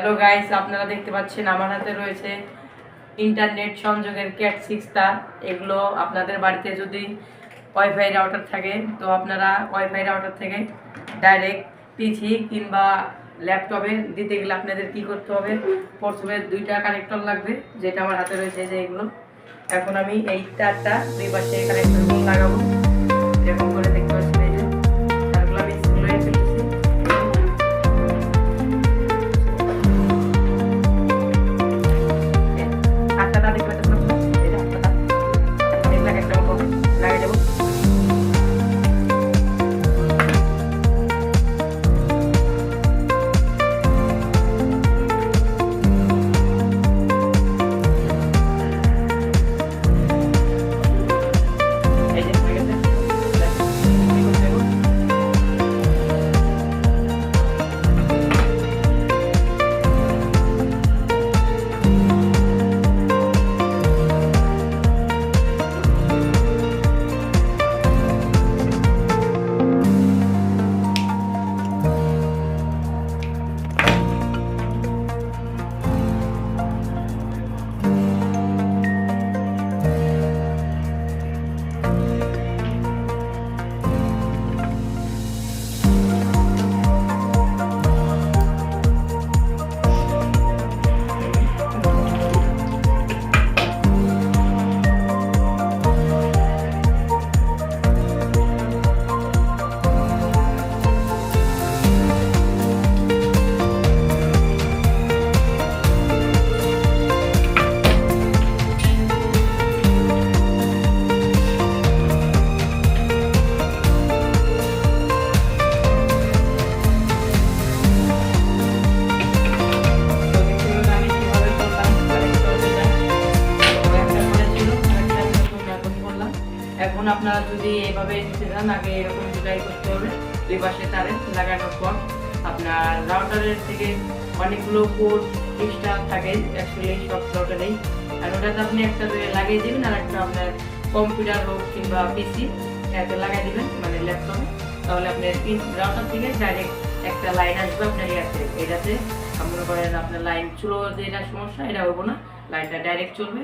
Hello guys, আপনারা দেখতে পাচ্ছেন আমার হাতে রয়েছে ইন্টারনেট সংযোগের ক্যাট 6 তার। এগুলো আপনাদের বাড়িতে যদি ওয়াইফাই রাউটার থাকে তো আপনারা ওয়াইফাই রাউটার থেকে ডাইরেক্ট পিসি কিংবা ল্যাপটপে দিতে গেলে আপনাদের কি করতে হবে, প্রথমে দুইটা কানেক্টর লাগবে, যেটা আমার হাতে রয়েছে যে এগুলো। এখন আমি এই তারটা দুই পাশে কানেক্টরগুলো লাগাবো, এরকম করে দেখতে পাচ্ছেন। এই যে তারগুলো আমি লয়ে ফেলতেছি। এখন আপনারা যদি এভাবে নিতে চান, আগে এরকম ডিজাইন করতে হবে। দুই পাশে তারে লাগানোর পর আপনার রাউটারের থেকে অনেকগুলো কোড এক্সট্রা থাকে, অ্যাকচুয়ালি সব রাউটারেই। আর ওটাতে আপনি একটা লাগিয়ে দেবেন, আর একটা আপনার কম্পিউটার হোক কিংবা পিসি এতে লাগিয়ে দেবেন, মানে ল্যাপটপে। তাহলে আপনার রাউটার থেকে ডাইরেক্ট একটা লাইন আসবে আপনার ইয়াতে। এটাতে মনে করেন আপনার লাইন চলো, যেটা সমস্যা এটা হবো না, লাইনটা ডাইরেক্ট চলবে।